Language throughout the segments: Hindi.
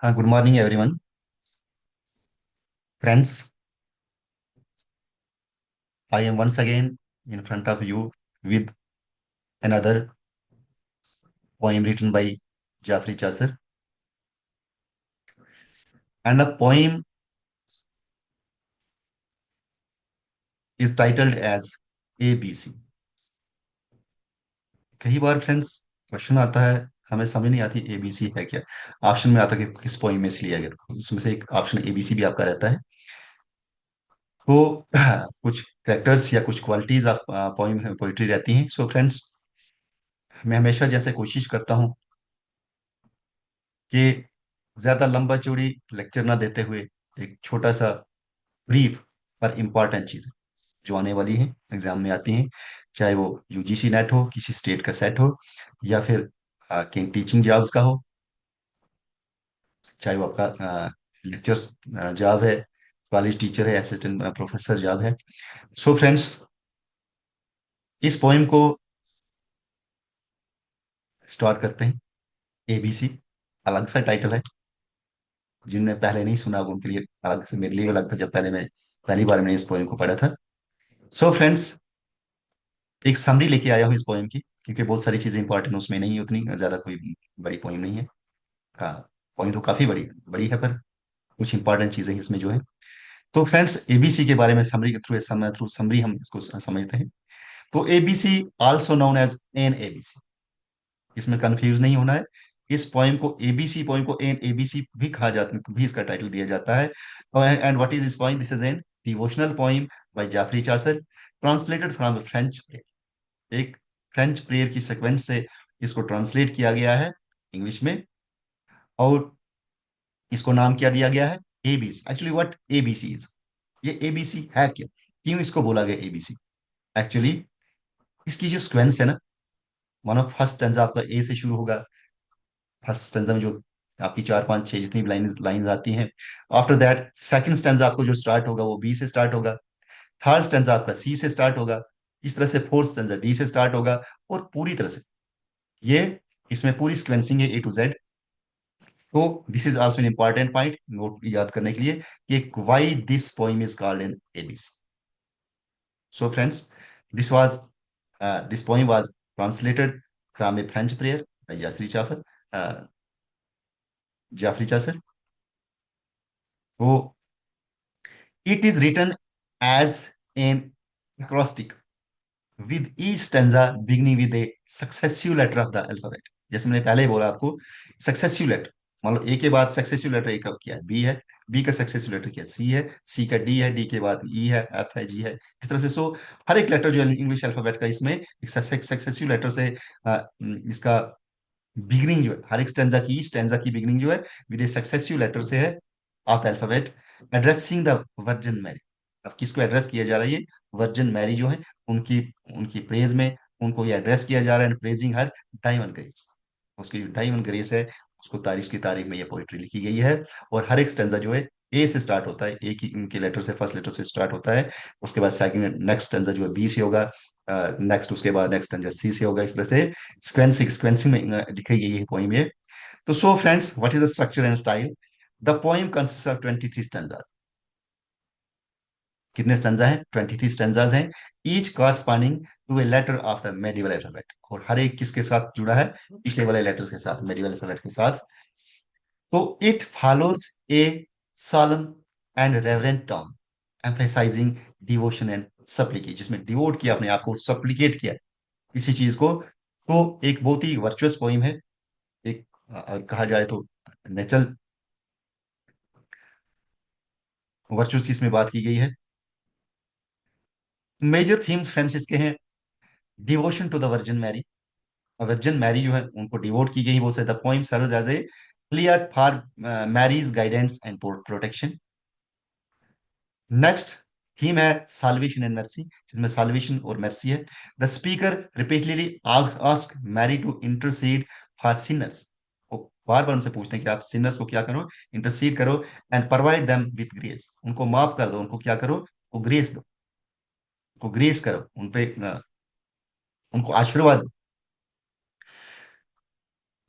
Good morning, everyone. Friends, I am once again in front of you with another poem written by Geoffrey Chaucer. And the poem is titled as ABC. कई बार फ्रेंड्स क्वेश्चन आता है, हमें समझ नहीं आती एबीसी है क्या। ऑप्शन में आता है कि किस पोइम में से लिया गया, उसमें से एक ऑप्शन एबीसी भी आपका रहता है। तो कुछ कैरेक्टर्स या कुछ क्वालिटीज ऑफ पोइम पोइट्री रहती हैं। सो फ्रेंड्स, मैं हमेशा जैसे कोशिश करता हूँ कि ज्यादा लंबा चौड़ी लेक्चर ना देते हुए एक छोटा सा ब्रीफ पर इम्पॉर्टेंट चीजें जो आने वाली हैं, एग्जाम में आती हैं, चाहे वो यूजीसी नेट हो, किसी स्टेट का सेट हो, या फिर कहीं टीचिंग जॉब्स का हो, चाहे वो आपका लेक्चर्स जॉब है, कॉलेज टीचर है, असिस्टेंट प्रोफेसर जॉब है। सो फ्रेंड्स, इस पोइम को स्टार्ट करते हैं। एबीसी अलग सा टाइटल है। जिनने पहले नहीं सुना होगा उनके लिए अलग से, मेरे लिए अलग था जब पहले मैं पहली बार मैंने इस पोइम को पढ़ा था। सो फ्रेंड्स, एक समरी लेके आया हूँ इस पोएम की, क्योंकि बहुत सारी चीजें इंपॉर्टेंट उसमें नहीं है, उतनी ज्यादा कोई बड़ी पोएम नहीं है। हाँ, पोएम तो काफी बड़ी बड़ी है, पर कुछ इंपॉर्टेंट चीजें हैं इसमें जो है। तो फ्रेंड्स, एबीसी के बारे में समरी के थ्रू समरी हम इसको समझते हैं। तो ABC also known as an ABC, इसमें कंफ्यूज नहीं होना है। इस पोएम को, एबीसी पोएम को एन एबीसी भी कहा जाता, भी इसका टाइटल दिया जाता है। And what is this poem? This is an devotional poem by Geoffrey Chaucer, translated from the French. एक फ्रेंच प्रेयर की सीक्वेंस से इसको ट्रांसलेट किया गया है इंग्लिश में। और इसको नाम क्या दिया गया है? ABC. Actually what ABC is, ये एबीसी है क्या, क्यों इसको बोला गया एबीसी? एक्चुअली इसकी जो सीक्वेंस है ना, मानो फर्स्ट स्टैंजा आपका ए से शुरू होगा। फर्स्ट स्टैंजा में जो आपकी चार पांच छह जितनी लाइंस लाइंस आती हैं, आफ्टर दैट सेकंड स्टैंजा आपको जो स्टार्ट होगा वो बी से स्टार्ट होगा। थर्ड स्टैंजा आपका सी से स्टार्ट होगा। इस तरह से फोर्थ स्टैंजा डी से स्टार्ट होगा। और पूरी तरह से ये, इसमें पूरी सीक्वेंसिंग है A to Z। तो this is also an important point note याद करने के लिए कि why this poem is called an ABC. So friends, this was this poem was translated from a French prayer by Geoffrey Chaucer. तो it is written as an acrostic with each stanza beginning with a successive letter of the alphabet। जैसे मैंने पहले ही बोला आपको, सक्सेसिव लेटर, मान लो ए के बाद सक्सेसिव लेटर ए का क्या है? बी है। बी का सक्सेसिव लेटर क्या है? सी है। सी का डी है। डी के बाद ई है, एफ है, जी है, इस तरह से। सो हर एक लेटर जो है इंग्लिश अल्फाबेट का, इसमें एक सक्सेसिव लेटर से इसका बिगनिंग जो है, हर एक स्टेंजा की बिगनिंग जो है विद ए सक्सेसिव लेटर से है of the alphabet, addressing the Virgin Mary. अब किसको एड्रेस किया जा रहा है? ये वर्जिन मैरी जो है, उनकी उनकी प्रेज में उनको ये एड्रेस किया जा रहा है, प्रेजिंग हर डायमंड ग्रेस। उसकी जो डायमंड ग्रेस है, उसको तारीख की तारीख में ये पोइट्री लिखी गई है। और हर एक स्टेंजा जो है ए से स्टार्ट होता है, ए की इनके लेटर से, फर्स्ट लेटर से स्टार्ट होता है। उसके बाद सेकंड नेक्स्ट स्टेंजा जो है बी से होगा। नेक्स्ट उसके बाद नेक्स्ट स्टेंजा सी से होगा। इस तरह से स्क्वेंसिंग में लिखी गई है पोइम ये। तो so friends, what is the structure and style? The poem consist of 23 stanza. कितने स्टैंजा हैं? 23 स्टैंजाज हैं। Each corresponding to a letter of the medieval alphabet. और हर एक किसके साथ जुड़ा है? पिछले वाले लेटर्स के साथ, मेडिवल अल्फाबेट के साथ। तो it follows a solemn and reverent tone, emphasizing devotion and supplicate, जिसमें डिवोट किया अपने आप को, सप्लिकेट किया किसी चीज को। तो एक बहुत ही वर्चुअस पोइम है। एक कहा जाए तो नेचुरल वर्चुअस की इसमें बात की गई है। मेजर थीम्स फ्रेंड्स इसके हैं: devotion to the Virgin Mary. Virgin Mary जो है उनको डिवोट की गई, वो से the poem serves as a clear for Mary's guidance and protection. Next theme है साल्वेशन एंड मर्सी, जिसमें साल्वेशन और मर्सी है। The speaker repeatedly ask Mary to intercede for sinners. वो बार बार उनसे पूछते हैं कि आप सिनर्स को क्या करो? इंटरसीड करो। And provide them with grace, उनको माफ कर दो, उनको क्या करो? वो ग्रेस दो, उनको ग्रेस करो, उनपे उनको आशीर्वाद दो।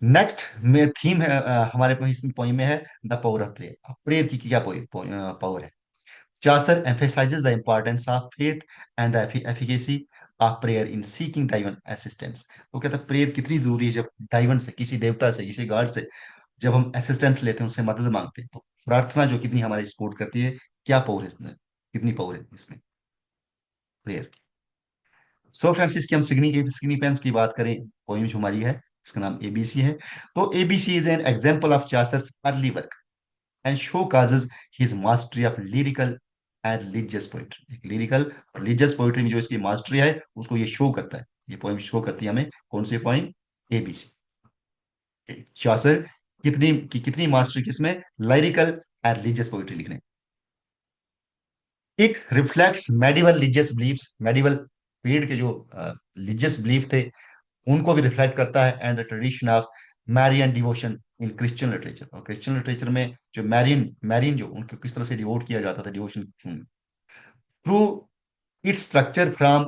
नेक्स्ट में थीम है, हमारे इस पोइम में है the power of prayer. Prayer की क्या पावर है? Chaucer emphasizes the importance of faith and the efficacy of prayer in seeking divine assistance। वो कहता है प्रेयर कितनी जरूरी है, जब डाइवन से, किसी देवता से, किसी गॉड से जब हम असिस्टेंस लेते हैं, उससे मदद मांगते हैं, तो प्रार्थना जो कितनी हमारी सपोर्ट करती है। क्या पावर है इसमें, कितनी पावर है इसमें प्रेयर। सो फ्रेंड्स, इसकी हम सिग्निफिकेंस की बात करें, पोइम जो हमारी है इसका नाम एबीसी है। तो ABC is an example of Chaucer's early work and showcases his mastery of lyrical and religious poetry. Lyrical और रिलीजियस पोइट्री में जो इसकी मास्टरी है उसको ये शो करता है। ये पोइम शो करती है हमें कौन से पोइम, एबीसी। चासर कितनी मास्टरी किसमें, लिरिकल एंड रिलीजियस पोइट्री लिखने। It reflects medieval religious beliefs, medieval period के जो रिलीजियस बिलीफ थे उनको भी रिफ्लेक्ट करता है, and the tradition of Marian devotion in Christian literature. और क्रिश्चियन लिटरेचर में जो मैरियन मैरियन जो उनको किस तरह से डिवोट किया जाता था, devotion through its structure from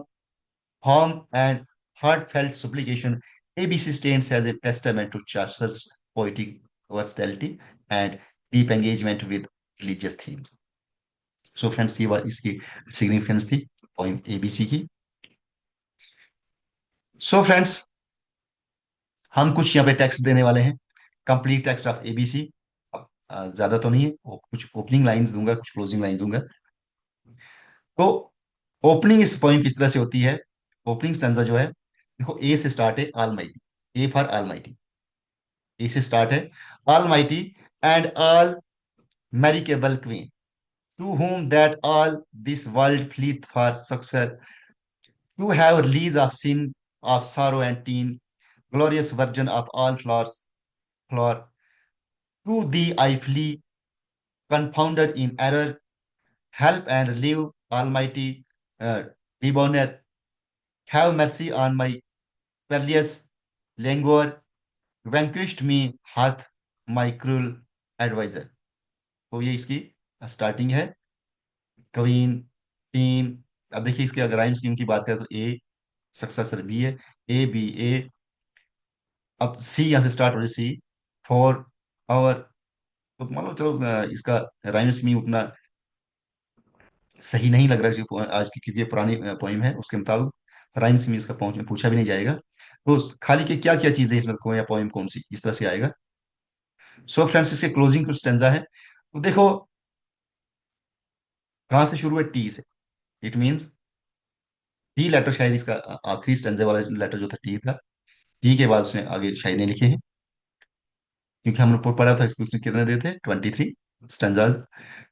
form and heartfelt supplication। ABC stands as a testament to Chaucer's poetic versatility and deep engagement with religious themes। So friends, ये बात इसकी सिग्निफिकेंस थी पोइम एबीसी की। सो फ्रेंड्स, हम कुछ यहाँ पे टेक्स्ट देने वाले हैं, कंप्लीट टेक्स्ट ऑफ एबीसी। ज्यादा तो नहीं है, कुछ ओपनिंग लाइंस दूंगा, कुछ क्लोजिंग लाइन दूंगा। तो ओपनिंग इस पोइम किस तरह से होती है, ओपनिंग स्टैंजा जो है, देखो ए से स्टार्ट है, almighty. A for almighty, A से स्टार्ट है। Almighty and all merciable queen, to whom that all this world fleeth for succor, to have release of sin, of sorrow and teen, glorious virgin of all flowers, flower, to thee I flee, confounded in error, help and relieve, Almighty debonair, have mercy on my perilous languor, vanquished me hath my cruel advisor। तो ये इसकी स्टार्टिंग है। Queen, tin. अब देखिए इसके अगर राइम स्कीम की बात करें तो ए सक्सेसर बी है, ए बी ए। अब सी यहाँ से स्टार्ट हो रही, सी फॉर आवर। तो मान लो चलो इसका राइम स्कीम उतना सही नहीं लग रहा है आज की, क्योंकि ये पुरानी पोइम है, उसके मुताबिक राइम स्कीम इसका पूछा भी नहीं जाएगा। तो खाली के क्या क्या चीजें इसमें को या पोइम कौन सी इस तरह से आएगा। सो फ्रेंड्स, इसके क्लोजिंग कुछ स्टेंजा है। तो देखो कहाँ से शुरू है, टी से। इट मीन्स टी लेटर, शायद इसका आखिरी स्टेंजा वाला लेटर जो था टी था। टी के बाद उसने आगे शायरी लिखे हैं, क्योंकि हमने ऊपर पढ़ा था इसको, उसने कितने दिए थे, 23 stanzas.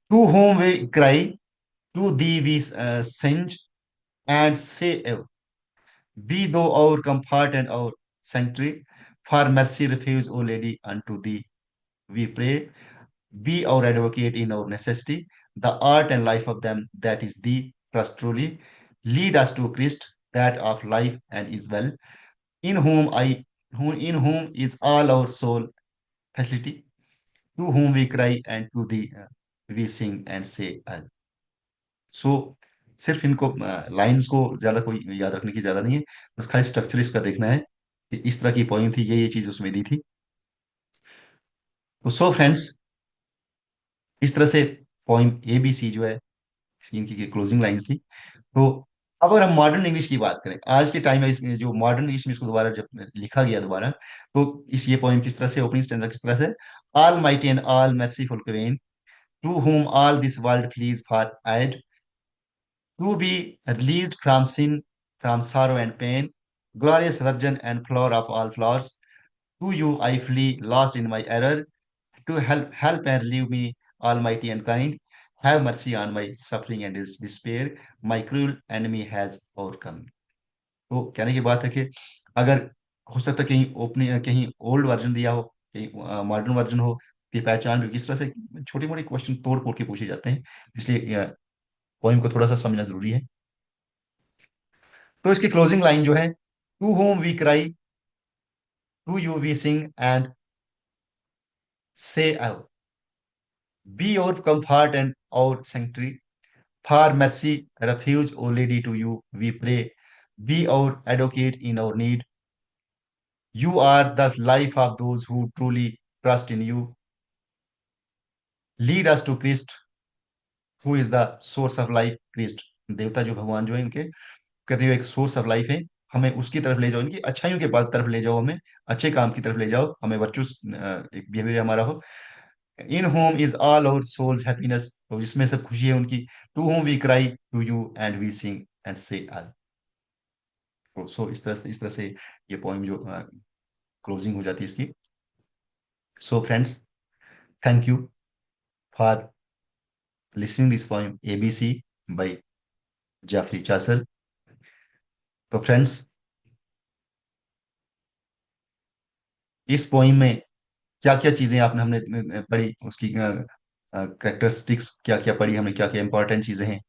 To whom we cry, to thee we sing and say be thou our comfort and our sanctuary, for mercy refuge O lady unto thee we pray, be our advocate in our necessity, the art and life of them that is thee trust truly, lead us to Christ that of life and is well, in whom in whom is all our soul facility, to whom we cry and to thee we sing and say सो सिर्फ इनको लाइंस को ज्यादा कोई याद रखने की ज्यादा नहीं है, बस खाली स्ट्रक्चर इसका देखना है कि इस तरह की पोइम थी, ये चीज उसमें दी थी। तो सो फ्रेंड्स, इस तरह से पोइम ए बी सी जो है इनकी क्लोजिंग लाइंस थी। तो अब अगर हम मॉडर्न इंग्लिश की बात करें, आज के टाइम में जो मॉडर्न इंग्लिश में इसको दोबारा जब लिखा गया दोबारा, तो इस ये पोइम किस तरह से, ओपनिंग स्टैंजा किस तरह से, almighty and all merciful queen, to whom all this world flees for aid, to be released from sin, from sorrow and pain, glorious Virgin and flower of all flowers, to you I flee, lost in my error, to help and relieve me, almighty and kind. Have mercy on my suffering and his despair. My cruel enemy has overcome। तो कहने की बात है कि अगर हो सकता है कहीं ओपनिंग, कहीं ओल्ड वर्जन दिया हो, कहीं मॉडर्न वर्जन हो, कि पहचान भी किस तरह से, छोटी मोटी क्वेश्चन तोड़ फोड़ के पूछे जाते हैं, इसलिए पोइम को थोड़ा सा समझना जरूरी है। तो इसकी क्लोजिंग लाइन जो है, to whom we cry, to you we sing and say be our comfort and our sanctuary, for mercy refuge o lady, to you we pray, be our advocate in our need, you are the life of those who truly trust in you, lead us to Christ who is the source of life. Christ देवता जो भगवान जो है इनके, कहते हैं एक सोर्स ऑफ लाइफ है, हमें उसकी तरफ ले जाओ, इनकी अच्छाइयों के बाद तरफ ले जाओ, हमें अच्छे काम की तरफ ले जाओ, हमें वर्चुअस एक बिहेवियर हमारा हो। In whom is all our souls happiness, तो जिसमें सब खुशी है उनकी। To whom we cry to you and we sing and say all. तो सो इस तरह से ये पोइम जो क्लोजिंग हो जाती है इसकी। So friends, thank you for listening this poem ABC by Geoffrey Chaucer. तो फ्रेंड्स, इस पोइम में क्या क्या चीजें आपने हमने पढ़ी, उसकी करेक्टरिस्टिक्स क्या क्या पढ़ी हमने, क्या क्या इंपॉर्टेंट चीजें हैं,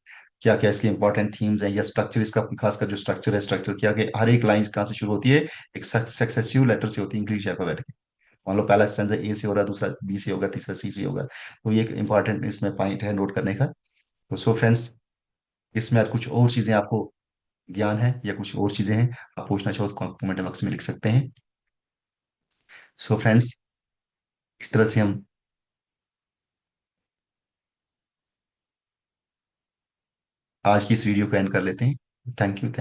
क्या क्या इसके इंपॉर्टेंट थीम्स हैं, या स्ट्रक्चर इसका, खासकर जो स्ट्रक्चर है, स्ट्रक्चर क्या कि हर एक लाइन कहाँ से शुरू होती है, एक सक्सेसिव लेटर से होती है इंग्लिश अल्फाबेट के। मान लो पहला स्टैंजा ए से हो रहा है, दूसरा बी से होगा, तीसरा सी से होगा। तो ये एक इंपॉर्टेंट इसमें पॉइंट है नोट करने का। तो सो फ्रेंड्स, इसमें आज कुछ और चीजें आपको ज्ञान है या कुछ और चीजें हैं, आप पूछना चाहो तो कमेंट बॉक्स में लिख सकते हैं। सो फ्रेंड्स, इस तरह से हम आज की इस वीडियो को एंड कर लेते हैं। Thank you, thank